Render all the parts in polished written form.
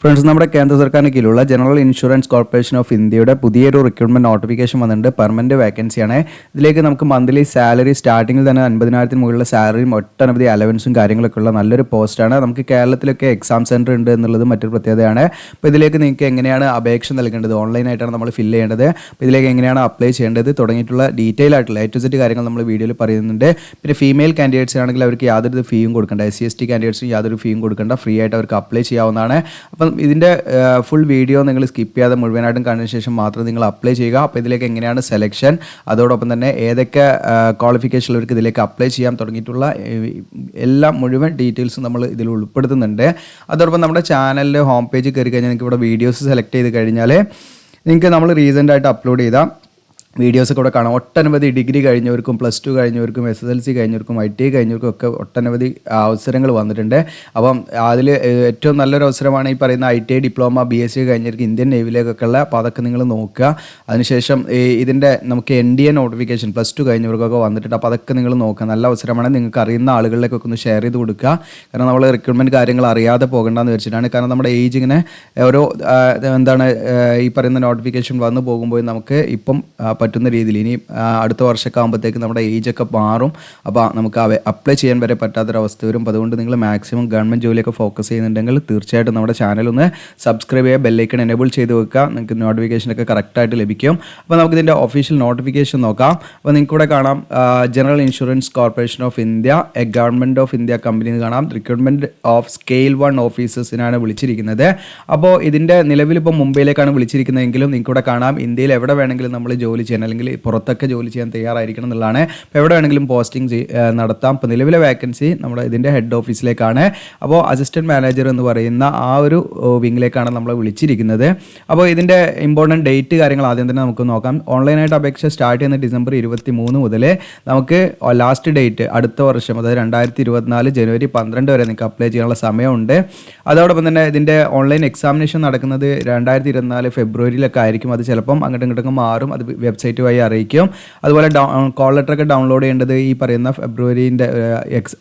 Friends, നമ്മുടെ കേന്ദ്ര സർക്കാരിന് കീഴിലുള്ള ജനറൽ ഇൻഷുറൻസ് കോർപ്പറേഷൻ ഓഫ് ഇന്ത്യയുടെ പുതിയൊരു റിക്രൂട്ട്മെന്റ് നോട്ടിഫിക്കേഷൻ വന്നിട്ടുണ്ട്. പെർമനന്റ് വേക്കൻസിയാണ്. ഇതിലേക്ക് നമുക്ക് മന്ത്ലി സാലറി സ്റ്റാർട്ടിങ്ങിൽ തന്നെ 50,000 മുകളിലുള്ള സാലറിയും ഒട്ടനവധി അലവൻസും കാര്യങ്ങളൊക്കെ ഉള്ള നല്ലൊരു പോസ്റ്റാണ്. നമുക്ക് കേരളത്തിലൊക്കെ എക്സാം സെൻറ്റർ ഉണ്ട് എന്നുള്ളത് മറ്റൊരു പ്രത്യേകതയാണ്. അപ്പോൾ ഇതിലേക്ക് നിങ്ങൾക്ക് എങ്ങനെയാണ് അപേക്ഷ നൽകേണ്ടത്, ഓൺലൈനായിട്ടാണ് നമ്മൾ ഫില്ല് ചെയ്യേണ്ടത്, അപ്പോൾ ഇതിലേക്ക് എങ്ങനെയാണ് അപ്ലൈ ചെയ്യേണ്ടത് തുടങ്ങിയിട്ടുള്ള ഡീറ്റെയിൽ ആയിട്ടുള്ള A to Z കാര്യങ്ങൾ നമ്മൾ വീഡിയോയിൽ പറയുന്നുണ്ട്. പിന്നെ ഫീമെയിൽ കാൻഡിഡേറ്റ്സ് ആണെങ്കിൽ അവർക്ക് യാതൊരു ഫീയും കൊടുക്കേണ്ട, SC/ST കാൻഡിഡേറ്റ്സും യാതൊരു ഫീയും കൊടുക്കേണ്ട, ഫ്രീ ആയിട്ട് അവർക്ക് അപ്ലൈ ചെയ്യാവുന്നതാണ്. അപ്പം ഇതിൻ്റെ ഫുൾ വീഡിയോ നിങ്ങൾ സ്കിപ്പ് ചെയ്യാതെ മുഴുവനായിട്ടും കണ്ടതിന് ശേഷം മാത്രം നിങ്ങൾ അപ്ലൈ ചെയ്യുക. അപ്പോൾ ഇതിലേക്ക് എങ്ങനെയാണ് സെലക്ഷൻ, അതോടൊപ്പം തന്നെ ഏതൊക്കെ ക്വാളിഫിക്കേഷനുള്ളവർക്ക് ഇതിലേക്ക് അപ്ലൈ ചെയ്യാൻ തുടങ്ങിയിട്ടുള്ള എല്ലാ മുഴുവൻ ഡീറ്റെയിൽസും നമ്മൾ ഇതിൽ ഉൾപ്പെടുത്തുന്നുണ്ട്. അതോടൊപ്പം നമ്മുടെ ചാനലിൽ ഹോം പേജ് കയറി കഴിഞ്ഞാൽ നിങ്ങൾക്ക് ഇവിടെ വീഡിയോസ് സെലക്ട് ചെയ്ത് കഴിഞ്ഞാൽ നിങ്ങൾക്ക് നമ്മൾ റീസെൻ്റായിട്ട് അപ്ലോഡ് ചെയ്ത വീഡിയോസൊക്കെ ഇവിടെ കാണാം. ഒട്ടനവധി ഡിഗ്രി കഴിഞ്ഞവർക്കും, +2 കഴിഞ്ഞവർക്കും, SSLC കഴിഞ്ഞവർക്കും, ITI കഴിഞ്ഞവർക്കും ഒക്കെ ഒട്ടനവധി അവസരങ്ങൾ വന്നിട്ടുണ്ട്. അപ്പം അതിൽ ഏറ്റവും നല്ലൊരു അവസരമാണ് ഈ പറയുന്ന ITI ഡിപ്ലോമ, BSc കഴിഞ്ഞവർക്ക് ഇന്ത്യൻ നേവിയിലേക്കൊക്കെ ഉള്ള. അപ്പോൾ അതൊക്കെ നിങ്ങൾ നോക്കുക. അതിനുശേഷം ഇതിൻ്റെ നമുക്ക് NDA നോട്ടിഫിക്കേഷൻ +2 കഴിഞ്ഞവർക്കൊക്കെ വന്നിട്ടുണ്ട്. അപ്പോൾ അതൊക്കെ നിങ്ങൾ നോക്കുക. നല്ല അവസരമാണ്. നിങ്ങൾക്ക് അറിയുന്ന ആളുകളിലേക്കൊക്കെ ഒന്ന് ഷെയർ ചെയ്ത് കൊടുക്കുക. കാരണം നമ്മൾ റിക്രൂട്ട്മെൻറ്റ് കാര്യങ്ങൾ അറിയാതെ പോകണ്ടെന്ന് വെച്ചിട്ടാണ്. കാരണം നമ്മുടെ ഏജ് ഇങ്ങനെ ഓരോ ഈ പറയുന്ന നോട്ടിഫിക്കേഷൻ വന്നു പോകുമ്പോൾ നമുക്ക് ഇപ്പം പറ്റുന്ന രീതിയിൽ ഇനി അടുത്ത വർഷമൊക്കെ ആകുമ്പോഴത്തേക്ക് നമ്മുടെ ഏജൊക്കെ മാറും. അപ്പോൾ നമുക്ക് അപ്ലൈ ചെയ്യാൻ വരെ പറ്റാത്തൊരവസ്ഥ വരും. അപ്പോൾ അതുകൊണ്ട് നിങ്ങൾ മാക്സിമം ഗവൺമെൻറ് ജോലിയൊക്കെ ഫോക്കസ് ചെയ്യുന്നുണ്ടെങ്കിൽ തീർച്ചയായിട്ടും നമ്മുടെ ചാനൽ ഒന്ന് സബ്സ്ക്രൈബ് ചെയ്യുക, ബെല്ലൈക്കൺ എനേബിൾ ചെയ്ത് വെക്കുക. നിങ്ങൾക്ക് നോട്ടിഫിക്കേഷനൊക്കെ കറക്റ്റായിട്ട് ലഭിക്കും. അപ്പോൾ നമുക്കിതിൻ്റെ ഒഫീഷ്യൽ നോട്ടിഫിക്കേഷൻ നോക്കാം. അപ്പോൾ നിങ്ങൾക്ക് ഇവിടെ കാണാം general insurance corporation of India, A government of India company എന്ന് കാണാം. റിക്രൂട്ട്മെൻറ്റ് ഓഫ് സ്കെയിൽ 1 ഓഫീസേഴ്സിനാണ് വിളിച്ചിരിക്കുന്നത്. അപ്പോൾ ഇതിൻ്റെ നിലവിലിപ്പോൾ മുംബൈയിലേക്കാണ് വിളിച്ചിരിക്കുന്നതെങ്കിലും നിങ്ങൾക്കിവിടെ കാണാം ഇന്ത്യയിൽ എവിടെ വേണമെങ്കിലും നമ്മൾ ജോലി ചെയ്യാൻ അല്ലെങ്കിൽ പുറത്തൊക്കെ ജോലി ചെയ്യാൻ തയ്യാറായിരിക്കണം എന്നുള്ളതാണ്. അപ്പോൾ എവിടെ വേണമെങ്കിലും പോസ്റ്റിംഗ് നടത്താം. ഇപ്പോൾ നിലവിലെ വേക്കൻസി നമ്മുടെ ഇതിൻ്റെ ഹെഡ് ഓഫീസിലേക്കാണ്. അപ്പോൾ അസിസ്റ്റൻറ്റ് മാനേജർ എന്ന് പറയുന്ന ആ ഒരു വിങ്ങിലേക്കാണ് നമ്മൾ വിളിച്ചിരിക്കുന്നത്. അപ്പോൾ ഇതിൻ്റെ ഇമ്പോർട്ടൻറ്റ് ഡേറ്റ് കാര്യങ്ങൾ ആദ്യം തന്നെ നമുക്ക് നോക്കാം. ഓൺലൈനായിട്ട് അപേക്ഷ സ്റ്റാർട്ട് ചെയ്യുന്ന ഡിസംബർ 23 മുതൽ നമുക്ക് ലാസ്റ്റ് ഡേറ്റ് അടുത്ത വർഷം, അതായത് 2024 ജനുവരി 12 വരെ നിങ്ങൾക്ക് അപ്ലൈ ചെയ്യാനുള്ള സമയമുണ്ട്. അതോടൊപ്പം തന്നെ ഇതിൻ്റെ ഓൺലൈൻ എക്സാമിനേഷൻ നടക്കുന്നത് 2024 ഫെബ്രുവരിയിലൊക്കെ ആയിരിക്കും. അത് ചിലപ്പം അങ്ങോട്ടും ഇങ്ങോട്ടും മാറും. അത് വെബ്സൈറ്റ് വഴി അറിയിക്കും. അതുപോലെ കോൾ ലെറ്ററൊക്കെ ഡൗൺലോഡ് ചെയ്യേണ്ടത് ഈ പറയുന്ന ഫെബ്രുവരിൻ്റെ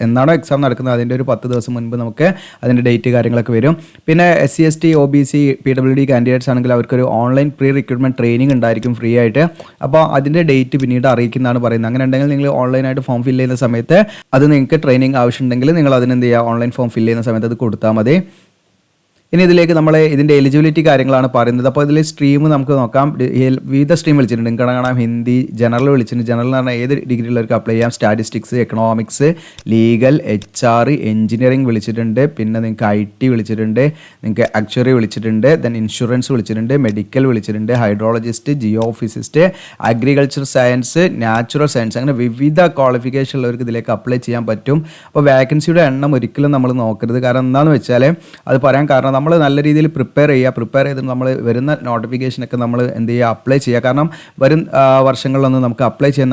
എന്നാണോ എക്സാം നടക്കുന്നത് അതിൻ്റെ ഒരു 10 ദിവസം മുൻപ് നമുക്ക് അതിൻ്റെ ഡേറ്റ് കാര്യങ്ങളൊക്കെ വരും. പിന്നെ SC/ST OBC PWD കാൻഡിഡേറ്റ്സ് ആണെങ്കിൽ അവർക്കൊരു ഓൺലൈൻ പ്രീ റിക്രൂട്ട്മെൻറ്റ് ട്രെയിനിങ് ഉണ്ടായിരിക്കും ഫ്രീ ആയിട്ട്. അപ്പോൾ അതിൻ്റെ ഡേറ്റ് പിന്നീട് അറിയിക്കുന്നതാണ് പറയുന്നത്. അങ്ങനെ ഉണ്ടെങ്കിൽ നിങ്ങൾ ഓൺലൈനായിട്ട് ഫോം ഫില്ല് ചെയ്യുന്ന സമയത്ത് അത് നിങ്ങൾക്ക് ട്രെയിനിങ് ആവശ്യമുണ്ടെങ്കിൽ നിങ്ങൾ അതിനെന്ത് ചെയ്യുക, ഓൺലൈൻ ഫോം ഫില്ല് ചെയ്യുന്ന സമയത്ത് അത് കൊടുത്താൽ മതി. ഇനി ഇതിലേക്ക് നമ്മൾ ഇതിൻ്റെ എലിജിബിലിറ്റി കാര്യങ്ങളാണ് പറയുന്നത്. അപ്പോൾ ഇതിൽ സ്ട്രീം നമുക്ക് നോക്കാം. വിവിധ സ്ട്രീം വിളിച്ചിട്ടുണ്ട്. നിങ്ങൾക്ക് കാണാം ഹിന്ദി, ജനറൽ വിളിച്ചിട്ടുണ്ട്. ജനറൽ എന്ന് പറഞ്ഞാൽ ഏത് ഡിഗ്രി ഉള്ളവർക്ക് അപ്ലൈ ചെയ്യാം. Statistics, economics, legal, HR, engineering വിളിച്ചിട്ടുണ്ട്. പിന്നെ നിങ്ങൾക്ക് IT വിളിച്ചിട്ടുണ്ട്, നിങ്ങൾക്ക് ആക്ച്വറി വിളിച്ചിട്ടുണ്ട്, ദെൻ ഇൻഷുറൻസ് വിളിച്ചിട്ടുണ്ട്, മെഡിക്കൽ വിളിച്ചിട്ടുണ്ട്, hydrologist, geo physicist, agriculture science, natural science, അങ്ങനെ വിവിധ ക്വാളിഫിക്കേഷൻ ഉള്ളവർക്ക് ഇതിലേക്ക് അപ്ലൈ ചെയ്യാൻ പറ്റും. അപ്പോൾ വേക്കൻസിയുടെ എണ്ണം ഒരിക്കലും നമ്മൾ നോക്കരുത്. കാരണം എന്താണെന്ന് വെച്ചാൽ അത് പറയാൻ കാരണം നമ്മൾ നല്ല രീതിയിൽ പ്രിപ്പയർ ചെയ്ത് നമ്മൾ വരുന്ന നോട്ടിഫിക്കേഷനൊക്കെ നമ്മൾ എന്ത് ചെയ്യുക, അപ്ലൈ ചെയ്യുക. കാരണം വരും വർഷങ്ങളിലൊന്നും നമുക്ക് അപ്ലൈ ചെയ്യാൻ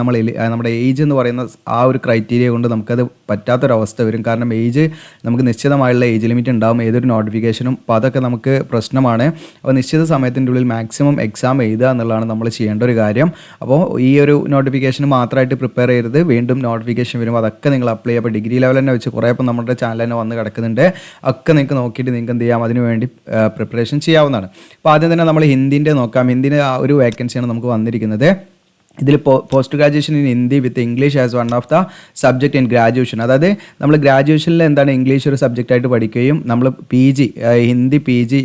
നമ്മുടെ ഏജ് എന്ന് പറയുന്ന ആ ഒരു ക്രൈറ്റീരിയ കൊണ്ട് നമുക്കത് പറ്റാത്തൊരവസ്ഥ വരും. കാരണം ഏജ് നമുക്ക് നിശ്ചിതമായുള്ള ഏജ് ലിമിറ്റ് ഉണ്ടാകും ഏതൊരു നോട്ടിഫിക്കേഷനും. അപ്പോൾ അതൊക്കെ നമുക്ക് പ്രശ്നമാണ്. അപ്പോൾ നിശ്ചിത സമയത്തിൻ്റെ ഉള്ളിൽ മാക്സിമം എക്സാം എഴുതുക എന്നുള്ളതാണ് നമ്മൾ ചെയ്യേണ്ട ഒരു കാര്യം. അപ്പോൾ ഈ ഒരു നോട്ടിഫിക്കേഷന് മാത്രമായിട്ട് പ്രിപ്പയർ ചെയ്യരുത്. വീണ്ടും നോട്ടിഫിക്കേഷൻ വരുമ്പോൾ അതൊക്കെ നിങ്ങൾ അപ്ലൈ ചെയ്യുക. അപ്പോൾ ഡിഗ്രി ലെവൽ തന്നെ വെച്ച് കുറേ ഇപ്പം നമ്മുടെ ചാനൽ തന്നെ വന്ന് കിടക്കുന്നുണ്ട്. ഒക്കെ നിങ്ങൾക്ക് നോക്കിയിട്ട് നിങ്ങൾക്ക് എന്ത് ചെയ്യാം, അതിന് വേണ്ടി പ്രിപ്പറേഷൻ ചെയ്യാവുന്നതാണ്. അപ്പോൾ ആദ്യം തന്നെ നമ്മൾ ഹിന്ദിൻ്റെ നോക്കാം. ഹിന്ദിൻ്റെ ആ ഒരു വേക്കൻസിയാണ് നമുക്ക് വന്നിരിക്കുന്നത്. ഇതിൽ post graduation in Hindi with English as one of the subject in graduation. അതായത് നമ്മൾ ഗ്രാജുവേഷനിൽ എന്താണ് ഇംഗ്ലീഷ് ഒരു സബ്ജക്റ്റായിട്ട് പഠിക്കുകയും നമ്മൾ PG ഹിന്ദി PG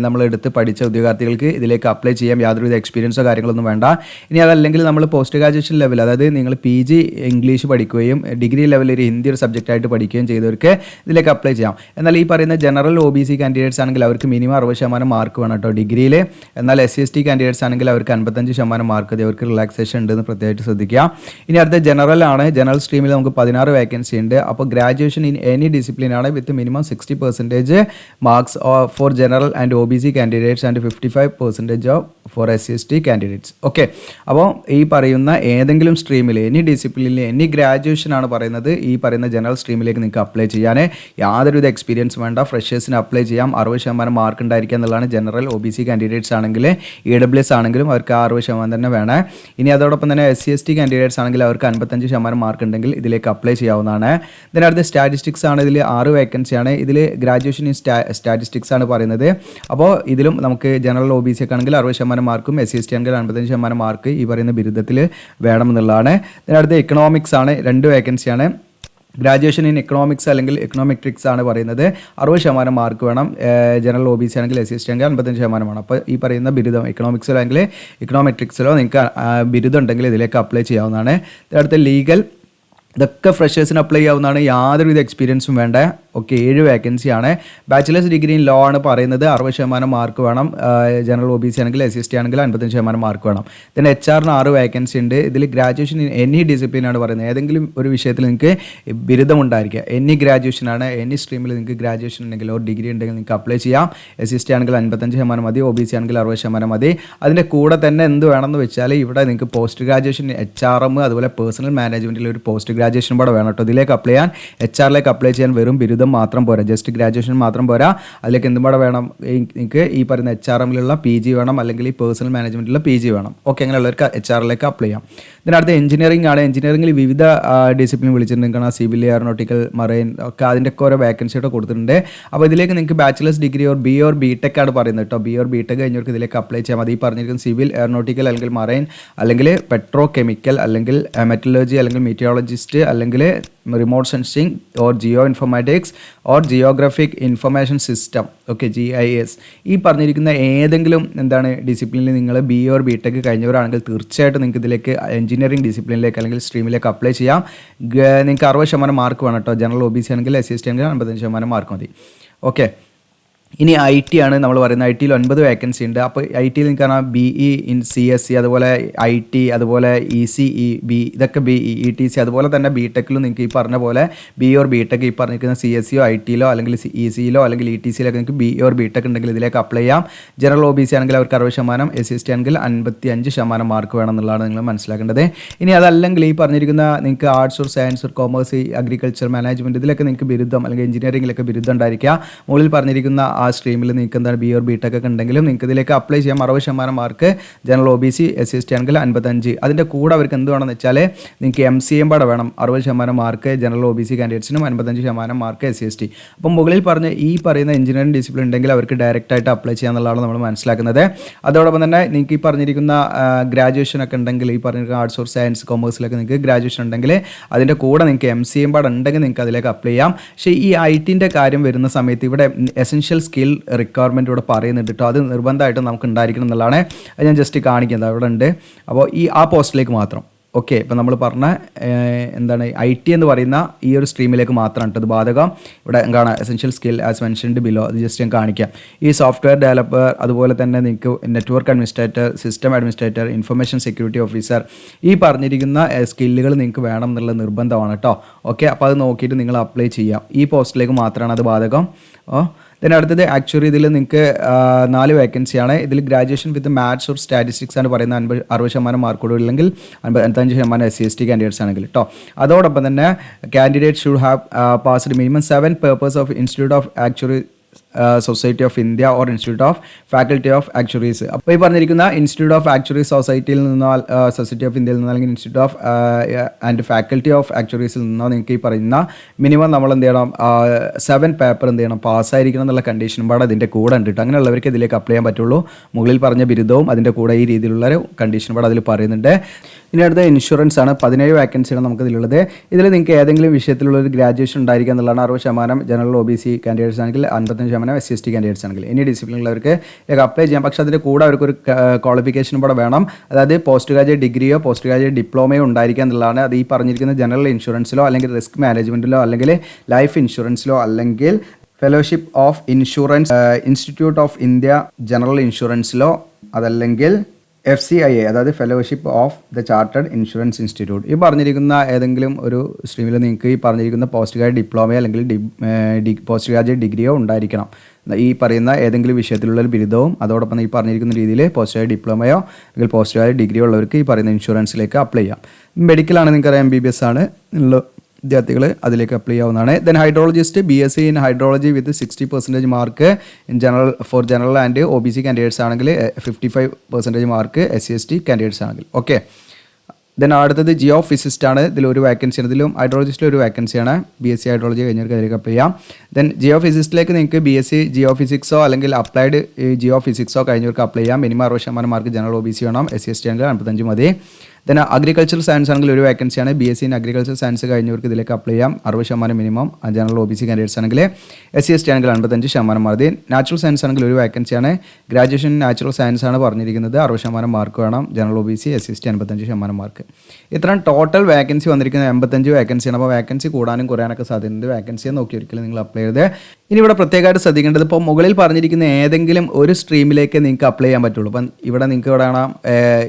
നമ്മളെടുത്ത് പഠിച്ച ഉദ്യോഗാർത്ഥികൾക്ക് ഇതിലേക്ക് അപ്ലൈ ചെയ്യാം. യാതൊരുവിധ എക്സ്പീരിയൻസോ കാര്യങ്ങളൊന്നും വേണ്ട. ഇനി അതല്ലെങ്കിൽ നമ്മൾ പോസ്റ്റ് ഗ്രാജുവേഷൻ ലെവൽ, അതായത് നിങ്ങൾ PG ഇംഗ്ലീഷ് പഠിക്കുകയും ഡിഗ്രി ലെവലിൽ ഒരു ഹിന്ദി ഒരു സബ്ജക്റ്റായിട്ട് പഠിക്കുകയും ചെയ്തവർക്ക് ഇതിലേക്ക് അപ്ലൈ ചെയ്യാം. എന്നാൽ ഈ പറയുന്ന ജനറൽ OBC കാൻഡിഡേറ്റ്സ് ആണെങ്കിൽ അവർക്ക് മിനിമം 60% മാർക്ക് വേണം കേട്ടോ ഡിഗ്രിയിൽ. എന്നാൽ SC/ST കാൻഡിഡേറ്റ്സ് ആണെങ്കിൽ അവർക്ക് 55% മാർക്ക് മതി. അവർക്ക് റിലാക്സേഷൻ ഉണ്ടെന്ന് പ്രത്യേകിച്ച് ശ്രദ്ധിക്കുക. ഇനി അടുത്ത ജനറൽ ആണ്. ജനറൽ സ്ട്രീമിൽ നമുക്ക് 16 വേക്കൻസി ഉണ്ട്. അപ്പോൾ ഗ്രാജുവേഷൻ ഇൻ എനി ഡിസിപ്ലിൻ ആണ് with minimum 60% marks for general and OBC candidates and 55% for SC/ST candidates. Okay, അപ്പോൾ ഈ പറയുന്ന ഏതെങ്കിലും സ്ട്രീമിൽ എനി ഡിസിപ്ലിനിൽ എനി ഗ്രാജുവേഷൻ ആണ് പറയുന്നത്. ഈ പറയുന്ന ജനറൽ സ്ട്രീമിലേക്ക് നിങ്ങൾക്ക് അപ്ലൈ ചെയ്യാൻ യാതൊരുവിധ എക്സ്പീരിയൻസ് വേണ്ട. ഫ്രഷേഴ്സിന് അപ്ലൈ ചെയ്യാം. 60% മാർക്ക് ഉണ്ടായിരിക്കുക എന്നുള്ളതാണ്. ജനറൽ OBC കാൻഡിഡേറ്റ്സ് ആണെങ്കിൽ EWS ആണെങ്കിലും അവർക്ക് 60% തന്നെ വേണം. ഇനി അതോടൊപ്പം അതോടൊപ്പം തന്നെ SC/ST കാൻഡിഡേറ്റ്സ് ആണെങ്കിൽ അവർക്ക് 55% മാർക്ക് ഉണ്ടെങ്കിൽ ഇതിലേക്ക് അപ്ലൈ ചെയ്യാവുന്നതാണ്. ഇതിനടുത്ത് സ്റ്റാറ്റിസ്റ്റിക്സ് ആണ്. ഇതിൽ 6 വേക്കൻസിയാണ്. ഇതിൽ ഗ്രാജുവേഷൻ ഇൻ സ്റ്റാറ്റിസ്റ്റിക്സ് ആണ് പറയുന്നത്. അപ്പോൾ ഇതിലും നമുക്ക് ജനറൽ OBC ഒക്കെ ആണെങ്കിൽ 60% മാർക്കും SC/ST ആണെങ്കിൽ 55% മാർക്ക് ഈ പറയുന്ന ബിരുദത്തിൽ വേണമെന്നുള്ളതാണ്. ഇതിനടുത്ത് എക്കണോമിക്സ് ആണ്. 2 വേക്കൻസിയാണ്. ഗ്രാജുവേഷൻ ഇൻ എക്കണോമിക്സ് അല്ലെങ്കിൽ എക്കണോമെട്രിക്സ് ആണ് പറയുന്നത്. 60% മാർക്ക് വേണം. ജനറൽ OBC ആണെങ്കിൽ SC/ST ആണെങ്കിൽ 55% വേണം. അപ്പോൾ ഈ പറയുന്ന ബിരുദം എക്കണോമിക്സിലോ അല്ലെങ്കിൽ എക്കണോമെട്രിക്സിലോ നിങ്ങൾക്ക് ബിരുദം ഉണ്ടെങ്കിൽ ഇതിലേക്ക് അപ്ലൈ ചെയ്യാവുന്നതാണ്. ഇതിനടുത്ത് ലീഗൽ, ഇതൊക്കെ ഫ്രഷേഴ്സിന് അപ്ലൈ ചെയ്യാവുന്നതാണ്. യാതൊരുവിധ എക്സ്പീരിയൻസും വേണ്ട. ഓക്കെ, 7 വേക്കൻസിയാണ്. ബാച്ചിലേഴ്സ് ഡിഗ്രി ഇൻ ലോ ആണ് പറയുന്നത്. 60% മാർക്ക് വേണം. ജനറൽ OBC ആണെങ്കിൽ SC/ST ആണെങ്കിൽ 55% മാർക്ക് വേണം. പിന്നെ HR-ന് 6 വേക്കൻസി ഉണ്ട്. ഇതിൽ ഗ്രാജുവേഷൻ ഇൻ എനി ഡിസിപ്ലിൻ ആണ് പറയുന്നത്. ഏതെങ്കിലും ഒരു വിഷയത്തിൽ നിങ്ങൾക്ക് ബിരുദം ഉണ്ടായിരിക്കുക. എനി ഗ്രാജുവേഷൻ ആണ്. എനി സ്ട്രീമിൽ നിങ്ങൾക്ക് ഗ്രാജുവേഷൻ ഉണ്ടെങ്കിൽ ഒരു ഡിഗ്രി ഉണ്ടെങ്കിൽ നിങ്ങൾക്ക് അപ്ലൈ ചെയ്യാം. SC/ST ആണെങ്കിൽ 55% മതി. OBC ആണെങ്കിൽ 60% മതി. അതിൻ്റെ കൂടെ തന്നെ എന്ത് വേണമെന്ന് വെച്ചാൽ ഇവിടെ നിങ്ങൾക്ക് പോസ്റ്റ് ഗ്രാജുവേഷൻ HRM അതുപോലെ പേഴ്സണൽ മാനേജ്മെൻറ്റിൽ ഒരു പോസ്റ്റ് ഗ്രാജുവേഷൻ കൂടെ വേണം കേട്ടോ. ഇതിലേക്ക് അപ്ലൈ ചെയ്യാൻ, HR-ലേക്ക് അപ്ലൈ ചെയ്യാൻ വെറും ബിരുദം മാത്രം പോരാ, ജസ്റ്റ് ഗ്രാജുവേഷൻ മാത്രം പോരാ. അതിലേക്ക് എന്തും കൂടെ വേണം. നിങ്ങൾക്ക് ഈ പറയുന്ന HRM-ലുള്ള PG വേണം, അല്ലെങ്കിൽ ഈ പേഴ്സണൽ മാനേജ്മെൻറ്റിലുള്ള PG വേണം. ഓക്കെ, അങ്ങനെയുള്ളവർക്ക് HR-ലേക്ക് അപ്ലൈ ചെയ്യാം. ഇതിനടുത്ത് എഞ്ചിനീയറിംഗ് ആണ്. എഞ്ചിനീയറിംഗിൽ വിവിധ ഡിസിപ്ലിൻ വിളിച്ചിട്ടുണ്ട്. സിവിൽ, എയറോനോട്ടിക്കൽ, മറൈൻ ഒക്കെ അതിൻ്റെ ഒക്കെ ഓരോ വേക്കൻസിയുടെ കൊടുത്തിട്ടുണ്ട്. അപ്പോൾ ഇതിലേക്ക് നിങ്ങൾക്ക് bachelors degree or BA or BTech ആണ് പറയുന്നത് കേട്ടോ. BA ഓർ BTech കഴിഞ്ഞവർക്ക് ഇതിലേക്ക് അപ്ലൈ ചെയ്യാം. അത് ഈ പറഞ്ഞിരിക്കുന്ന സിവിൽ, എയറോനോട്ടിക്കൽ അല്ലെങ്കിൽ മറൈൻ അല്ലെങ്കിൽ പെട്രോ കെമിക്കൽ അല്ലെങ്കിൽ മെറ്റലർജി അല്ലെങ്കിൽ മീറ്റിയോളജിസ്റ്റ് അല്ലെങ്കിൽ remote sensing or Jio informatics or geographic information system, okay, GIS. ഈ പറഞ്ഞിരിക്കുന്ന ഏതെങ്കിലും ഡിസിപ്ലിനിൽ നിങ്ങൾ BA ഓർ BTech കഴിഞ്ഞവരാണെങ്കിൽ തീർച്ചയായിട്ടും നിങ്ങൾക്ക് ഇതിലേക്ക് എഞ്ചിനീയറിംഗ് ഡിസിപ്ലിനിലേക്ക് അല്ലെങ്കിൽ സ്ട്രീമിലേക്ക് അപ്ലൈ ചെയ്യാം. നിങ്ങൾക്ക് 60% മാർക്ക് വേണം കേട്ടോ. ജനറൽ OBC ആണെങ്കിൽ SC/ST ആണെങ്കിൽ 55% മാർക്ക് മതി. ഓക്കെ, ഇനി IT ആണ് നമ്മൾ പറയുന്നത്. IT-യിൽ 9 വേക്കൻസി ഉണ്ട്. അപ്പോൾ IT-യിൽ നിങ്ങൾക്ക് പറഞ്ഞാൽ BE ഇൻ CSE അതുപോലെ IT അതുപോലെ ECE ഇതൊക്കെ BE ETC അതുപോലെ തന്നെ BTech-ലും നിങ്ങൾക്ക് ഈ പറഞ്ഞ പോലെ BA ഓർ BTech ഈ പറഞ്ഞിരിക്കുന്ന CSE-യോ IT-ലോ അല്ലെങ്കിൽ ECE-ലോ അല്ലെങ്കിൽ ETC-ലൊക്കെ നിങ്ങൾക്ക് BA ഓർ BTech ഉണ്ടെങ്കിൽ ഇതിലേക്ക് അപ്ലൈ ചെയ്യാം. ജനറൽ OBC ആണെങ്കിൽ അവർക്ക് 60%, SC/ST ആണെങ്കിൽ 55% മാർക്ക് വേണം എന്നുള്ളതാണ് നിങ്ങൾ മനസ്സിലാക്കേണ്ടത്. ഇനി അതല്ലെങ്കിൽ ഈ പറഞ്ഞിരിക്കുന്ന നിങ്ങൾക്ക് arts or science or commerce, agriculture, management ഇതിലൊക്കെ നിങ്ങൾക്ക് ബിരുദം അല്ലെങ്കിൽ എഞ്ചിനീയറിംഗിലൊക്കെ ബിരുദം ഉണ്ടായിരിക്കുക. മുകളിൽ പറഞ്ഞിരിക്കുന്ന ആ സ്ട്രീമിൽ നിങ്ങൾക്ക് BA ഓർ BTech ഒക്കെ ഉണ്ടെങ്കിലും നിങ്ങൾക്ക് ഇതിലേക്ക് അപ്ലൈ ചെയ്യാം. 60% മാർക്ക്. ജനറൽ OBC SC/ST ആണെങ്കിൽ 55. അതിൻ്റെ കൂടെ അവർക്ക് എന്ത് വേണമെന്ന് വെച്ചാൽ നിങ്ങൾക്ക് MCA പാടെ വേണം. 60% mark general OBC കാൻഡിഡേറ്റ്സിനും 55% mark SC/ST. അപ്പം മുകളിൽ പറഞ്ഞ ഈ പറയുന്ന എഞ്ചിനീയറിംഗ് ഡിസിപ്ലിൻ ഉണ്ടെങ്കിൽ അവർക്ക് ഡയറക്റ്റായിട്ട് അപ്ലൈ ചെയ്യാന്നുള്ളതാണ് നമ്മൾ മനസ്സിലാക്കുന്നത്. അതോടൊപ്പം തന്നെ നിങ്ങൾക്ക് ഈ പറഞ്ഞിരിക്കുന്ന ഗ്രാജുവേഷൻ ഒക്കെ ഉണ്ടെങ്കിൽ ഈ പറഞ്ഞിരിക്കുന്ന ആർട്സ് ഓർ സയൻസ് കോമേഴ്സിലൊക്കെ നിങ്ങൾക്ക് ഗ്രാജുവേഷൻ ഉണ്ടെങ്കിൽ അതിൻ്റെ കൂടെ നിങ്ങൾക്ക് MCA പാടെ ഉണ്ടെങ്കിൽ നിങ്ങൾക്ക് അതിലേക്ക് അപ്ലൈ ചെയ്യാം. പക്ഷേ ഈ IT-ൻ്റെ കാര്യം വരുന്ന സമയത്ത് ഇവിടെ എസെൻഷ്യൽ സ്കിൽ റിക്വയർമെൻറ്റ് ഇവിടെ പറയുന്നുണ്ട് കേട്ടോ. അത് നിർബന്ധമായിട്ടും നമുക്ക് ഉണ്ടായിരിക്കണം എന്നുള്ളതാണ്. അത് ഞാൻ ജസ്റ്റ് കാണിക്കുന്നത് അവിടെ ഉണ്ട്. അപ്പോൾ ആ പോസ്റ്റിലേക്ക് മാത്രം. ഓക്കെ, ഇപ്പം നമ്മൾ പറഞ്ഞ IT എന്ന് പറയുന്ന ഈ ഒരു സ്ട്രീമിലേക്ക് മാത്രമാണ് കേട്ടോ ഇത് ബാധകം. ഇവിടെ കാണാം essential skill as mentioned below. അത് ജസ്റ്റ് ഞാൻ കാണിക്കാം. ഈ സോഫ്റ്റ്വെയർ ഡെവലപ്പർ അതുപോലെ തന്നെ നിങ്ങൾക്ക് network administrator, system administrator, information security officer ഈ പറഞ്ഞിരിക്കുന്ന സ്കില്ലുകൾ നിങ്ങൾക്ക് വേണം എന്നുള്ള നിർബന്ധമാണ് കേട്ടോ. ഓക്കെ, അപ്പോൾ അത് നോക്കിയിട്ട് നിങ്ങൾ അപ്ലൈ ചെയ്യാം. ഈ പോസ്റ്റിലേക്ക് മാത്രമാണ് അത് ബാധകം. അടുത്തത് ആക്ച്വലി ഇതിൽ നിങ്ങൾക്ക് 4 വേക്കൻസിയാണ്. ഇതിൽ graduation with maths or statistics ആണ് പറയുന്നത്. 60% മാർക്കോട് ഇല്ലെങ്കിൽ 55% SC/ST കാൻഡിഡേറ്റ്സ് ആണെങ്കിൽ കേട്ടോ. അതോടൊപ്പം തന്നെ candidate should have passed minimum 7 papers of institute of actuary society of India or institute of faculty of actuaries. അപ്പോൾ ഈ പറഞ്ഞിരിക്കുന്ന ഇൻസ്റ്റിറ്റ്യൂട്ട് ഓഫ് ആക്ച്വറി സൊസൈറ്റിയിൽ നിന്നോ സൊസൈറ്റി ഓഫ് ഇന്ത്യയിൽ നിന്നോ അല്ലെങ്കിൽ institute of and faculty of ആക്ച്വറീസിൽ നിന്നോ നിങ്ങൾക്ക് ഈ പറയുന്ന മിനിമം നമ്മൾ എന്ത് ചെയ്യണം 7 പേപ്പർ എന്ത് ചെയ്യണം പാസ്സായിരിക്കണം എന്നുള്ള കണ്ടീഷനും പാടെ അതിൻ്റെ കൂടെ ഉണ്ട് കേട്ടോ. അങ്ങനെയുള്ളവർക്ക് ഇതിലേക്ക് അപ്ലൈ ചെയ്യാൻ പറ്റുള്ളൂ. മുകളിൽ പറഞ്ഞ ബിരുദവും അതിൻ്റെ കൂടെ ഈ രീതിയിലുള്ള ഒരു കണ്ടീഷൻ പാടെ അതിൽ പറയുന്നുണ്ട്. ഇനി അടുത്ത ഇൻഷുറൻസ് ആണ്. 17 വേക്കൻസിയാണ് നമുക്ക് ഇതിലുള്ളത്. ഇതിൽ നിങ്ങൾക്ക് ഏതെങ്കിലും വിഷയത്തിലുള്ള ഒരു ഗ്രാജുവേഷൻ ഉണ്ടായിരിക്കുക എന്നുള്ളതാണ്. 60% ജനറൽ OBC കാൻഡിഡേറ്റ്സ് ആണെങ്കിൽ 55% SC/ST കാൻഡിഡേറ്റ്സ് ആണെങ്കിൽ ഇനി ഡിസിപ്ലിനുള്ളവർക്ക് അപ്ലൈ ചെയ്യാം. പക്ഷേ അതിൻ്റെ കൂടെ അവർക്കൊരു ക്വാളിഫിക്കേഷനും കൂടെ വേണം. അതായത് പോസ്റ്റ് ഗ്രാജുവേറ്റ് ഡിഗ്രിയോ പോസ്റ്റ് ഗ്രാജുവേറ്റ് ഡിപ്ലോമയോ ഉണ്ടായിരിക്കുക എന്നുള്ളതാണ്. അത് ഈ പറഞ്ഞിരിക്കുന്ന ജനറൽ ഇൻഷുറൻസിലോ അല്ലെങ്കിൽ റിസ്ക് മാനേജ്മെൻറ്റിലോ അല്ലെങ്കിൽ ലൈഫ് ഇൻഷുറൻസിലോ അല്ലെങ്കിൽ fellowship of insurance institute of India general ഇൻഷുറൻസിലോ അതല്ലെങ്കിൽ FCIA അതായത് fellowship of the chartered insurance institute ഈ പറഞ്ഞിരിക്കുന്ന ഏതെങ്കിലും ഒരു സ്ട്രീമിൽ നിങ്ങൾക്ക് ഈ പറഞ്ഞിരിക്കുന്ന പോസ്റ്റ് ഗ്രാജുവേറ്റ് ഡിപ്ലോമയോ അല്ലെങ്കിൽ പോസ്റ്റ് ഗ്രാജുവേറ്റ് ഡിഗ്രിയോ ഉണ്ടായിരിക്കണം. ഈ പറയുന്ന ഏതെങ്കിലും വിഷയത്തിലുള്ള ഒരു ബിരുദവും അതോടൊപ്പം ഈ പറഞ്ഞിരിക്കുന്ന രീതിയിൽ പോസ്റ്റ് ഗ്രാജുവേറ്റ് ഡിപ്ലോമയോ അല്ലെങ്കിൽ പോസ്റ്റ് ഗ്രാജുവേറ്റ് ഡിഗ്രിയോ ഉള്ളവർക്ക് ഈ പറയുന്ന ഇൻഷുറൻസിലേക്ക് അപ്ലൈ ചെയ്യാം. മെഡിക്കലാണ് നിങ്ങൾക്കറിയാം MBBS ആണ് ഉള്ള വിദ്യാർത്ഥികൾ അതിലേക്ക് അപ്ലൈ ചെയ്യാവുന്നതാണ്. Then hydrologist BSc in hydrology with 60% mark in general and OBC candidates ആണെങ്കിൽ 55% മാർക്ക് SC/ST കാൻഡിഡേറ്റ്സ് ആണെങ്കിൽ. ഓക്കെ, ദെൻ അടുത്തത് ജിയോ ഫിസിസ്റ്റ് ആണ്. ഇതിൽ ഒരു വേക്കൻസിയാണ്. ഇതിലും ഹൈഡ്രോളജിസ്റ്റിൽ ഒരു വേക്കൻസിയാണ്. BSc ഹൈഡ്രോളജി കഴിഞ്ഞവർക്ക് അതിലേക്ക് അപ്ലൈ ചെയ്യാം. ദെൻ ജിയോ ഫിസിസ്റ്റിലേക്ക് നിങ്ങൾക്ക് BSc ജിയോ ഫിസിക്സോ അല്ലെങ്കിൽ അപ്ലൈഡ് ജിയോ ഫിസിക്സോ കഴിഞ്ഞവർക്ക് അപ്ലൈ ചെയ്യാം. മിനിമം 60% മാർക്ക് ജനറൽ OBC വേണം. SC/ST ആണെങ്കിൽ 55 മതി. ദെൻ അഗ്രികൾച്ചർ സയൻസ് ആണെങ്കിൽ ഒരു വേക്കൻസിയാണ്. BSc ഇൻ അഗ്രികൾച്ചർ സയൻസ് കഴിഞ്ഞവർക്ക് ഇതിലേക്ക് അപ്ലൈ ചെയ്യാം. 60% മിനിമം ജനറൽ OBC കാൻഡിഡേറ്റ്സ് ആണെങ്കിൽ. SC/ST ആണെങ്കിൽ 55% മതി. നാച്ചുറൽ സയൻസ് ആണെങ്കിൽ ഒരു വേക്കൻസിയാണ്. ഗ്രാജുവേഷൻ നാച്ചുറൽ സയൻസ് ആണ് പറഞ്ഞിരിക്കുന്നത്. 60% മാർക്ക് വേണം. General OBC SC/ST 55% mark. ഇത്രയും ടോട്ടൽ വേക്കൻസി വന്നിരിക്കുന്നത് 85 വേക്കൻസിയാണ്. അപ്പോൾ വേക്കൻസി കൂടാനും കുറയാനൊക്കെ സാധ്യതയുണ്ട്. വേക്കൻസിയെ നോക്കി ഒരിക്കലും നിങ്ങൾ അപ്ലൈ ചെയ്ത്. ഇനി ഇവിടെ പ്രത്യേകമായിട്ട് ശ്രദ്ധിക്കേണ്ടത് ഇപ്പോൾ മുകളിൽ പറഞ്ഞിരിക്കുന്ന ഏതെങ്കിലും ഒരു സ്ട്രീമിലേക്ക് നിങ്ങൾക്ക് അപ്ലൈ ചെയ്യാൻ പറ്റുള്ളൂ. അപ്പം ഇവിടെ നിങ്ങൾക്ക് ഇവിടെ കാണാം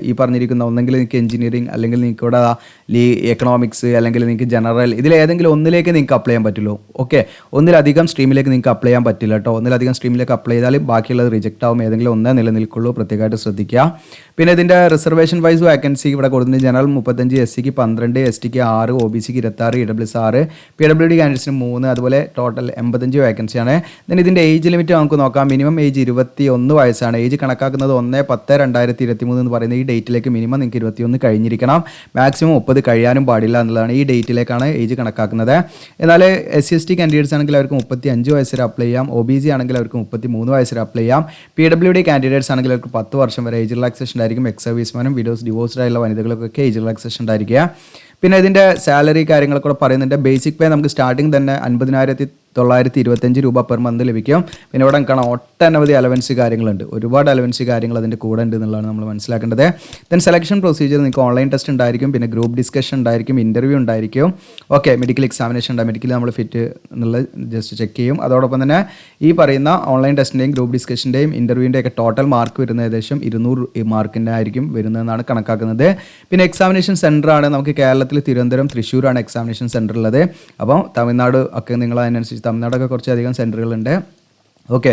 ഈ പറഞ്ഞിരിക്കുന്ന ഒന്നെങ്കിൽ നിങ്ങൾക്ക് എഞ്ചിനീയറിംഗ്, അല്ലെങ്കിൽ നിങ്ങൾക്ക് ഇവിടെ എക്കണോമിക്സ്, അല്ലെങ്കിൽ നിങ്ങൾക്ക് ജനറൽ, ഇതിലേതെങ്കിലും ഒന്നിലേക്ക് നിങ്ങൾക്ക് അപ്ലൈ ചെയ്യാൻ പറ്റുള്ളൂ. ഓക്കെ, ഒന്നിലധികം സ്ട്രീമിലേക്ക് നിങ്ങൾക്ക് അപ്ലൈ ചെയ്യാൻ പറ്റില്ല കേട്ടോ. ഒന്നിലധികം സ്ട്രീമിലേക്ക് അപ്ലൈ ചെയ്താൽ ബാക്കിയുള്ളത് റിജക്റ്റ് ആവും. ഏതെങ്കിലും ഒന്നേ നിലനിൽക്കുള്ളൂ. പ്രത്യേകമായിട്ട് ശ്രദ്ധിക്കുക. പിന്നെ ഇതിൻ്റെ റിസർവേഷൻ വൈസ് വേക്കൻസി ഇവിടെ കൊടുക്കുന്നത് ജനറൽ 35, SCക്ക് 12, STക്ക് 6, OBCക്ക് 26, EWS 6, PWD കാൻഡിഡേറ്റ്സിന് 3, അതുപോലെ ടോട്ടൽ 85 വേക്കൻസിയാണ്. ദെൻ ഇതിൻ്റെ ഏജ് ലിമിറ്റ് നമുക്ക് നോക്കാം. മിനിമം ഏജ് 21 വയസ്സാണ്. ഏജ് കണക്കാക്കുന്നത് 1/10/2023 എന്ന് പറയുന്ന ഈ ഡേറ്റിലേക്ക് മിനിമം നിങ്ങൾക്ക് 21 കഴിഞ്ഞിരിക്കണം. മാക്സിമം 30 കഴിയാനും പാടില്ല എന്നുള്ളതാണ്. ഈ ഡേറ്റിലേക്കാണ് ഏജ് കണക്കാക്കുന്നത്. എന്നാൽ SC/ST കാൻഡിഡേറ്റ്സ് ആണെങ്കിൽ അവർക്ക് 35 വയസ്സ് വരെ അപ്ലൈ ചെയ്യാം. OBC ആണെങ്കിൽ അവർക്ക് 33 വയസ്സ് വരെ അപ്ലൈ ചെയ്യാം. PWD കാൻഡിഡേറ്റ്സ് ആണെങ്കിൽ അവർക്ക് 10 വർഷം വരെ ഏജ് റിലാക്സേഷൻ ഉണ്ടായിരിക്കും. എക്സ് സർവീസ്മാനും വിഡോസ് ഡിവോഴ്സ്ഡ് ആയുള്ള വനിതകൾക്കൊക്കെ ഏജ് റിലാക്സേഷൻ ഉണ്ടായിരിക്കുക. പിന്നെ ഇതിൻ്റെ സാലറി കാര്യങ്ങളൊക്കെ പറയുന്നുണ്ട്. ബേസിക് പേ നമുക്ക് സ്റ്റാർട്ടിങ് തന്നെ 50,925 രൂപ പെർ മന്ത് ലഭിക്കും. പിന്നെ ഇവിടെ കാണാം ഒട്ടനവധി അലവൻസ് കാര്യങ്ങളുണ്ട്. ഒരുപാട് അലവൻസ് കാര്യങ്ങൾ അതിൻ്റെ കൂടെ ഉണ്ട് എന്നുള്ളതാണ് നമ്മൾ മനസ്സിലാക്കേണ്ടത്. ദെൻ സെലക്ഷൻ പ്രൊസീജിയർ നിങ്ങൾക്ക് ഓൺലൈൻ ടെസ്റ്റ് ഉണ്ടായിരിക്കും. പിന്നെ ഗ്രൂപ്പ് ഡിസ്കഷൻ ഉണ്ടായിരിക്കും. ഇൻ്റർവ്യൂ ഉണ്ടായിരിക്കും. ഓക്കെ, മെഡിക്കൽ എക്സാമിനേഷൻ ഉണ്ടാകും. മെഡിക്കൽ നമ്മൾ ഫിറ്റ് എന്നുള്ളത് ജസ്റ്റ് ചെക്ക് ചെയ്യും. അതോടൊപ്പം തന്നെ ഈ പറയുന്ന ഓൺലൈൻ ടെസ്റ്റിൻ്റെയും ഗ്രൂപ്പ് ഡിസ്കഷൻ്റെയും ഇൻ്റർവ്യൂവിൻ്റെ ഒക്കെ ടോട്ടൽ മാർക്ക് വരുന്നത് ഏകദേശം 200 മാർക്കിൻ്റെ ആയിരിക്കും വരുന്നതെന്നാണ് കണക്കാക്കുന്നത്. പിന്നെ എക്സാമിനേഷൻ സെൻറ്റർ ആണ് നമുക്ക് കേരളത്തിൽ തിരുവനന്തപുരം, തൃശ്ശൂരാണ് എക്സാമിനേഷൻ സെൻറ്റർ ഉള്ളത്. അപ്പോൾ തമിഴ്നാട് ഒക്കെ നിങ്ങൾ അതിനനുസരിച്ച് തമിഴ്നാടൊക്കെ കുറച്ചധികം സെൻറ്ററുകളുണ്ട്. ഓക്കെ,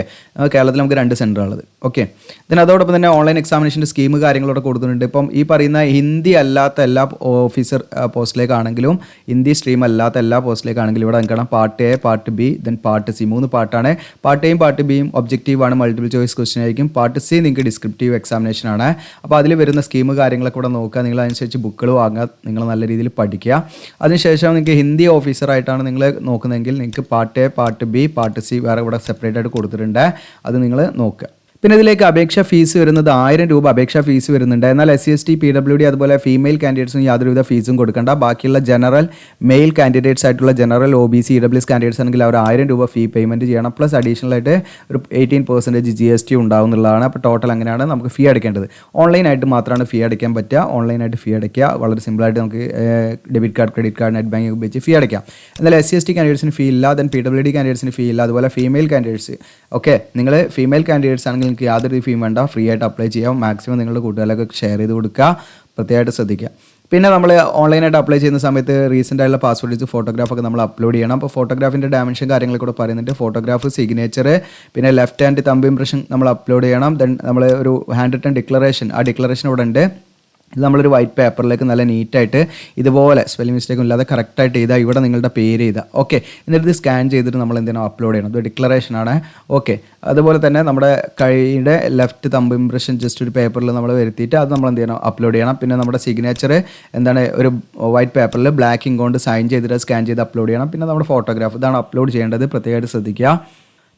കേരളത്തിൽ നമുക്ക് 2 സെൻറ്ററുള്ളത്. ഓക്കെ, then അതോടൊപ്പം തന്നെ ഓൺലൈൻ എക്സാമിനേഷൻ്റെ സ്കീം കാര്യങ്ങളോടെ കൊടുക്കുന്നുണ്ട്. ഇപ്പം ഈ പറയുന്ന ഹിന്ദി അല്ലാത്ത എല്ലാ ഓഫീസർ പോസ്റ്റിലേക്കാണെങ്കിലും, ഹിന്ദി സ്ട്രീം അല്ലാത്ത എല്ലാ പോസ്റ്റിലേക്കാണെങ്കിലും ഇവിടെ കാണാം part A, part B, then part C, 3 പാർട്ടാണ്. പാർട്ട് Aയും പാർട്ട് Bയും ഒബ്ജക്റ്റീവാണ്, മൾട്ടിപ്പിൾ ചോയ്സ് ക്വസ്റ്റ്യൻ ആയിരിക്കും. പാർട്ട് C നിങ്ങൾക്ക് ഡിസ്ക്രിപ്റ്റീവ് എക്സാമിനേഷൻ ആണ്. അപ്പോൾ അതിൽ വരുന്ന സ്കീം കാര്യങ്ങളൊക്കെ ഇവിടെ നോക്കുക. നിങ്ങൾ അതനുസരിച്ച് ബുക്കുകൾ വാങ്ങുക. നിങ്ങൾ നല്ല രീതിയിൽ പഠിക്കുക. അതിനുശേഷം നിങ്ങൾക്ക് ഹിന്ദി ഓഫീസറായിട്ടാണ് നിങ്ങൾ നോക്കുന്നതെങ്കിൽ നിങ്ങൾക്ക് part A, part B, part C വേറെ ഇവിടെ സെപ്പറേറ്റ് ആയിട്ട് കൊടുത്തിട്ടുണ്ട്. അത് നിങ്ങൾ നോക്കുക. പിന്നെ ഇതിലേക്ക് അപേക്ഷ ഫീസ് വരുന്നത് 1000 രൂപ അപേക്ഷാ ഫീസ് വരുന്നുണ്ട്. എന്നാൽ SC/ST, PWD അതുപോലെ ഫീമെയിൽ കാൻഡിഡേറ്റ്സിന് യാതൊരുവിധ ഫീസും കൊടുക്കേണ്ട. ബാക്കിയുള്ള ജനറൽ മെയിൽ കാൻഡിഡേറ്റ്സ് ആയിട്ടുള്ള ജനറൽ OBC, EWS കാൻഡിഡേറ്റ്സ് ആണെങ്കിൽ അവർ 1000 രൂപ ഫീ പേയ്മെൻറ്റ് ചെയ്യണം. പ്ലസ് അഡീഷണൽ ആയിട്ട് ഒരു 18% GST ഉണ്ടാവും എന്നുള്ളതാണ്. അപ്പോൾ ടോട്ടൽ അങ്ങനെയാണ് നമുക്ക് ഫീ അടയ്ക്കേണ്ടത്. ഓൺലൈനായിട്ട് മാത്രമാണ് ഫീ അടയ്ക്കാൻ പറ്റുക. ഓൺലൈനായിട്ട് ഫീ അടയ്ക്കുക. വളരെ സിമ്പിളായിട്ട് നമുക്ക് debit card, credit card, net banking ഉപയോഗിച്ച് ഫീ അടയ്ക്കാം. എന്നാൽ SC/ST കാൻഡിഡേറ്റ്സിന് ഫീ ഇല്ല. ദെൻ PWD കാൻഡിഡേറ്റ്സിന് ഫീ ഇല്ല. അതുപോലെ ഫീമെയിൽ കാൻഡിഡേറ്റ്സ്, ഓക്കെ, നിങ്ങൾ ഫീമെയിൽ കാൻഡിഡേറ്റ്സ് ആണെങ്കിൽ നിങ്ങൾക്ക് യാതൊരു ഫീ വേണ്ട, ഫ്രീ ആയിട്ട് അപ്ലൈ ചെയ്യാം. മാക്സിമം നിങ്ങളുടെ കൂട്ടുകാരിലൊക്കെ ഷെയർ ചെയ്ത് കൊടുക്കുക. പ്രത്യേകമായിട്ട് ശ്രദ്ധിക്കുക. പിന്നെ നമ്മൾ ഓൺലൈനായിട്ട് അപ്ലൈ ചെയ്യുന്ന സമയത്ത് റീസെൻ്റ് ആയിട്ടുള്ള പാസ്പോർട്ട് ഫോട്ടോഗ്രാഫൊക്കെ നമ്മൾ അപ്ലോഡ് ചെയ്യണം. അപ്പോൾ ഫോട്ടോഗ്രാഫിൻ്റെ ഡയമെൻഷൻ കാര്യങ്ങളൊക്കെ കൂടെ പറയുന്നുണ്ട്. ഫോട്ടോഗ്രാഫ്, സിഗ്നേച്ചർ, പിന്നെ ലെഫ്റ്റ് ഹാൻഡ് തമ്പ് ഇംപ്രഷൻ നമ്മൾ അപ്ലോഡ് ചെയ്യണം. ദെൻ നമ്മൾ ഒരു ഹാൻഡ് റിട്ടൺ ഡിക്ലറേഷൻ, ആ ഡിക്ലറേഷൻ ഇവിടെ ഉണ്ട്. ഇത് നമ്മളൊരു വൈറ്റ് പേപ്പറിലേക്ക് നല്ല നീറ്റായിട്ട് ഇതുപോലെ സ്പെല്ലിംഗ് മിസ്റ്റേക്കും ഇല്ലാതെ കറക്റ്റായിട്ട് ചെയ്താൽ ഇവിടെ നിങ്ങളുടെ പേര് ചെയ്താൽ ഓക്കെ. എന്നിട്ട് ഇത് സ്കാൻ ചെയ്തിട്ട് നമ്മൾ എന്തിനാ അപ്ലോഡ് ചെയ്യണം. ഇത് ഡിക്ലറേഷനാണ്. ഓക്കെ, അതുപോലെ തന്നെ നമ്മുടെ കൈയുടെ ലെഫ്റ്റ് തമ്പ് ഇംപ്രഷൻ ജസ്റ്റ് ഒരു പേപ്പറിൽ നമ്മൾ വരുത്തിയിട്ട് അത് നമ്മൾ എന്ത് ചെയ്യണം, അപ്ലോഡ് ചെയ്യണം. പിന്നെ നമ്മുടെ സിഗ്നേച്ചർ എന്താണ് ഒരു വൈറ്റ് പേപ്പറിൽ ബ്ലാക്ക് ഇങ്ക് കൊണ്ട് സൈൻ ചെയ്തിട്ട് സ്കാൻ ചെയ്ത് അപ്ലോഡ് ചെയ്യണം. പിന്നെ നമ്മുടെ ഫോട്ടോഗ്രാഫ്, ഇതാണ് അപ്ലോഡ് ചെയ്യേണ്ടത്. പ്രത്യേകമായിട്ട് ശ്രദ്ധിക്കുക.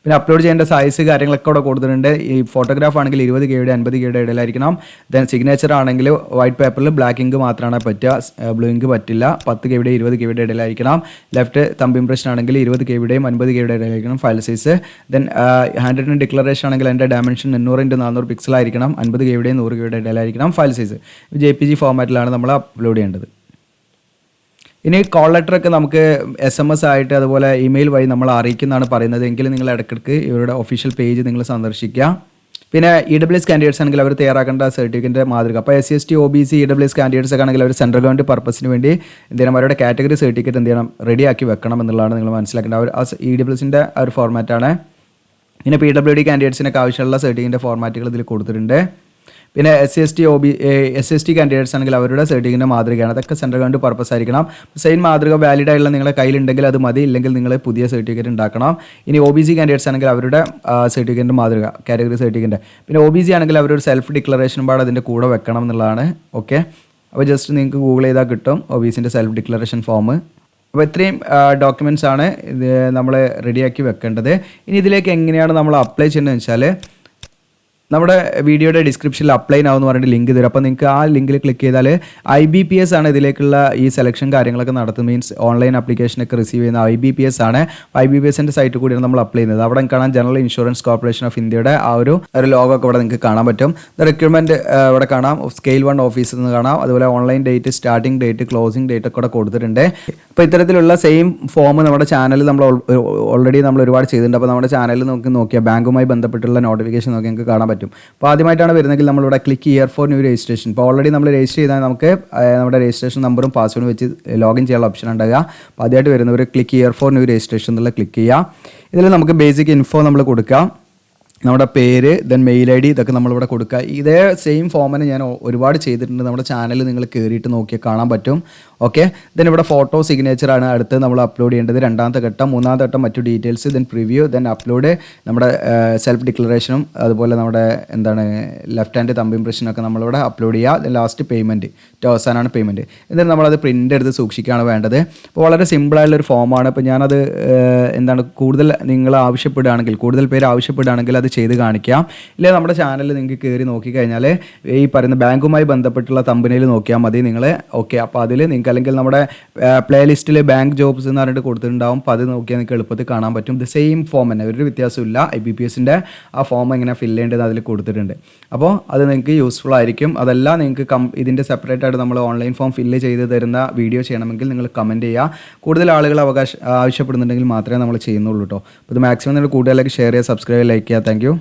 പിന്നെ അപ്ലോഡ് ചെയ്യേണ്ട സൈസ് കാര്യങ്ങളൊക്കെ അവിടെ കൊടുത്തിട്ടുണ്ട്. ഈ ഫോട്ടോഗ്രാഫ് ആണെങ്കിൽ 20 KB 50 KB ഇടയിലായിരിക്കണം. ദെൻ സിഗ്നേച്ചർ ആണെങ്കിൽ വൈറ്റ് പേപ്പറിൽ ബ്ലാക്ക് ഇങ്ക് മാത്രമാണ് പറ്റുക, ബ്ലൂ ഇങ്ക് പറ്റില്ല. 10 KB 20 KB ഇടയിലായിരിക്കണം. ലെഫ്റ്റ് തമ്പ് ഇംപ്രഷൻ ആണെങ്കിൽ 20 KB 50 KB ഇടയിലായിരിക്കണം file size. Then hand written declaration ആണെങ്കിൽ അതിൻ്റെ ഡയമെൻഷൻ 800x400 പിക്സലായിരിക്കണം. 50 KB 100 KB ഇടയിലായിരിക്കണം ഫയൽ സൈസ്. JPG ഫോർമാറ്റിലാണ് നമ്മൾ അപ്ലോഡ് ചെയ്യേണ്ടത്. ഇനി കോൾ ലെറ്ററൊക്കെ നമുക്ക് SMS ആയിട്ട് അതുപോലെ ഇമെയിൽ വഴി നമ്മൾ അറിയിക്കുന്നതാണ് പറയുന്നത്. എങ്കിലും നിങ്ങൾ ഇടയ്ക്കിടയ്ക്ക് ഇവരുടെ ഒഫീഷ്യൽ പേജ് നിങ്ങൾ സന്ദർശിക്കുക. പിന്നെ EWS കാൻഡിഡേറ്റ്സ് ആണെങ്കിൽ അവർ തയ്യാറാക്കേണ്ട സർട്ടിഫിക്കറ്റിൻ്റെ മാതൃക. അപ്പോൾ SC/ST, OBC, EWS കാൻഡിഡേറ്റ്സ് ഒക്കെ ആണെങ്കിൽ അവർ സെൻട്രൽ ഗവൺമെൻറ് പർപ്പസിന് വേണ്ടി എന്ത് ചെയ്യണം, അവരുടെ കാറ്റഗറി സർട്ടിഫിക്കറ്റ് എന്ത് ചെയ്യണം, റെഡിയാക്കി വെക്കണം എന്നുള്ളതാണ് നിങ്ങൾ മനസ്സിലാക്കേണ്ടത്. അവർ EWSൻ്റെ ആ ഒരു ഫോർമാറ്റാണ്. പിന്നെ PWD കാൻഡിഡേറ്റ്സിനൊക്കെ ആവശ്യമുള്ള സർട്ടിഫിക്കറ്റിൻ്റെ ഫോർമാറ്റുകൾ ഇതിൽ കൊടുത്തിട്ടുണ്ട്. പിന്നെ SC/ST കാൻഡിഡേറ്റ്സ് ആണെങ്കിൽ അവരുടെ സർട്ടിഫിക്കറ്റിൻ്റെ മാതൃകയാണ്. അതൊക്കെ സെൻട്രൽ ഗവൺമെൻറ് പർപ്പസ് ആയിരിക്കണം. സെയിം മാതൃക വാലിഡ് ആയിട്ടുള്ള നിങ്ങളുടെ കയ്യിലുണ്ടെങ്കിൽ അത് മതി, ഇല്ലെങ്കിൽ നിങ്ങൾ പുതിയ സർട്ടിഫിക്കറ്റ് ഉണ്ടാക്കണം. ഇനി OBC കാൻഡിഡേറ്റ്സ് ആണെങ്കിൽ അവരുടെ സർട്ടിഫിക്കറ്റിൻ്റെ മാതൃക, കാറ്റഗറി സർട്ടിഫിക്കറ്റ്. പിന്നെ OBC ആണെങ്കിൽ അവരൊരു സെൽഫ് ഡിക്ലറേഷൻ പാട് അതിൻ്റെ കൂടെ വെക്കണം എന്നുള്ളതാണ്. ഓക്കെ, അപ്പോൾ ജസ്റ്റ് നിങ്ങൾക്ക് ഗൂഗിൾ ചെയ്താൽ കിട്ടും ഒബീസിൻ്റെ സെൽഫ് ഡിക്ലറേഷൻ ഫോം. അപ്പോൾ ഇത്രയും ഡോക്യുമെൻറ്റ്സ് ആണ് ഇത് നമ്മൾ റെഡിയാക്കി വെക്കേണ്ടത്. ഇനി ഇതിലേക്ക് എങ്ങനെയാണ് നമ്മൾ അപ്ലൈ ചെയ്യേണ്ടതെന്ന് വെച്ചാൽ നമ്മുടെ വീഡിയോയുടെ ഡിസ്ക്രിപ്ഷനിൽ അപ്ലൈ ആവും എന്ന് പറഞ്ഞിട്ട് ലിങ്ക് തരും. അപ്പോൾ നിങ്ങൾക്ക് ആ ലിങ്കിൽ ക്ലിക്ക് ചെയ്താൽ IBPS ആണ് ഇതിലേക്കുള്ള ഈ സെലക്ഷൻ കാര്യങ്ങളൊക്കെ നടത്തുന്നത്. മീൻസ് ഓൺലൈൻ ആപ്ലിക്കേഷനൊക്കെ റിസീവ് ചെയ്യുന്ന IBPS ആണ്. IBPSൻ്റെ സൈറ്റ് കൂടിയാണ് നമ്മൾ അപ്ലൈ ചെയ്യുന്നത്. അവിടെ കാണാൻ ജനറൽ ഇൻഷുറൻസ് കോർപ്പറേഷൻ ഓഫ് ഇന്ത്യയുടെ ആ ഒരു ലോഗോ ഒക്കെ ഇവിടെ നിങ്ങൾക്ക് കാണാൻ പറ്റും. റിക്രൂട്ട്മെൻറ്റ് ഇവിടെ കാണാം, സ്കെയിൽ 1 ഓഫീസിൽ നിന്ന് കാണാം. അതുപോലെ online date, starting date, closing date ഒക്കെ ഇവിടെ കൊടുത്തിട്ടുണ്ട്. അപ്പോൾ ഇത്തരത്തിലുള്ള സെയിം ഫോം നമ്മുടെ ചാനലിൽ നമ്മൾ ഓൾറെഡി നമ്മൾ ഒരുപാട് ചെയ്തിട്ടുണ്ട്. അപ്പോൾ നമ്മുടെ ചാനലിൽ നോക്കിയാൽ ബാങ്കുമായി ബന്ധപ്പെട്ടുള്ള നോട്ടിഫിക്കേഷൻ നോക്കി നിങ്ങൾക്ക് കാണാൻ പറ്റും. അപ്പോൾ ആദ്യമായിട്ടാണ് വരുന്നതെങ്കിൽ നമ്മളിവിടെ click here for new registration. ഇപ്പോൾ ഓൾറെഡി നമ്മൾ രജിസ്റ്റർ ചെയ്താൽ നമുക്ക് നമ്മുടെ രജിസ്ട്രേഷൻ നമ്പറും പാസ്വേഡും വെച്ച് ലോഗിൻ ചെയ്യാനുള്ള ഓപ്ഷൻ ഉണ്ടാകുക. അപ്പോൾ ആദ്യമായിട്ട് വരുന്നവർ click here for new registration എന്നുള്ള ക്ലിക്ക് ചെയ്യുക. ഇതിൽ നമുക്ക് ബേസിക് ഇൻഫോ നമ്മൾ കൊടുക്കാം, നമ്മുടെ പേര്, ദെൻ മെയിൽ ID, ഇതൊക്കെ നമ്മളിവിടെ കൊടുക്കുക. ഇതേ സെയിം ഫോമിന് ഞാൻ ഒരുപാട് ചെയ്തിട്ടുണ്ട്. നമ്മുടെ ചാനൽ നിങ്ങൾ കയറിയിട്ട് നോക്കിയാൽ കാണാൻ പറ്റും. ഓക്കെ, ദെൻ ഇവിടെ ഫോട്ടോ സിഗ്നേച്ചറാണ് അടുത്ത് നമ്മൾ അപ്ലോഡ് ചെയ്യേണ്ടത്. രണ്ടാമത്തെ ഘട്ടം, മൂന്നാമത്തെ ഘട്ടം മറ്റു details, then preview, then upload നമ്മുടെ സെൽഫ് ഡിക്ലറേഷനും അതുപോലെ നമ്മുടെ ലെഫ്റ്റ് ഹാൻഡ് തമ്പ് ഇംപ്രഷനൊക്കെ നമ്മളിവിടെ അപ്ലോഡ് ചെയ്യുക. ദെൻ ലാസ്റ്റ് പേയ്മെൻറ്റ്, അവസാനമാണ് പേയ്മെൻറ്റ്. എന്നിട്ട് നമ്മളത് പ്രിൻ്റ് എടുത്ത് സൂക്ഷിക്കുകയാണ് വേണ്ടത്. അപ്പോൾ വളരെ സിമ്പിളായിട്ടുള്ളൊരു ഫോമാണ്. ഇപ്പോൾ ഞാനത് കൂടുതൽ നിങ്ങൾ ആവശ്യപ്പെടുകയാണെങ്കിൽ, കൂടുതൽ പേര് ആവശ്യപ്പെടുകയാണെങ്കിൽ അത് ചെയ്ത് കാണിക്കാം. ഇല്ലെങ്കിൽ നമ്മുടെ ചാനലിൽ നിങ്ങൾക്ക് കയറി നോക്കിക്കഴിഞ്ഞാൽ ഈ പറയുന്ന ബാങ്കുമായി ബന്ധപ്പെട്ടുള്ള തമ്പനയിൽ നോക്കിയാൽ മതി നിങ്ങൾ. ഓക്കെ, അപ്പോൾ അതിൽ നിങ്ങൾക്ക് അല്ലെങ്കിൽ നമ്മുടെ പ്ലേലിസ്റ്റിൽ ബാങ്ക് ജോബ്സ് എന്ന് പറഞ്ഞിട്ട് കൊടുത്തിട്ടുണ്ടാവും. അപ്പോൾ അത് നോക്കിയാൽ നിങ്ങൾക്ക് എളുപ്പത്തിൽ കാണാൻ പറ്റും. ഇത് സെയിം ഫോം തന്നെ, ഒരു വ്യത്യാസമില്ല. IBPSൻ്റെ ആ ഫോം എങ്ങനെ ഫില്ല് ചെയ്യേണ്ടത് അതിൽ കൊടുത്തിട്ടുണ്ട്. അപ്പോൾ അത് നിങ്ങൾക്ക് യൂസ്ഫുൾ ആയിരിക്കും. അതല്ല നിങ്ങൾക്ക് ഇതിൻ്റെ സെപ്പറേറ്റ് ആയിട്ട് നമ്മൾ ഓൺലൈൻ ഫോം ഫില്ല് ചെയ്ത് തരുന്ന വീഡിയോ ചെയ്യണമെങ്കിൽ നിങ്ങൾ കമൻറ്റ് ചെയ്യുക. കൂടുതൽ ആളുകൾ ആവശ്യപ്പെടുന്നുണ്ടെങ്കിൽ മാത്രമേ നമ്മൾ ചെയ്യുന്നുള്ളൂ കേട്ടോ. അപ്പോൾ ഇത് മാക്സിമം നിങ്ങൾ കൂടുതലേക്ക് ഷെയർ ചെയ്യുക, സബ്സ്ക്രൈബ്, ലൈക്ക് ചെയ്യുക. Thank you.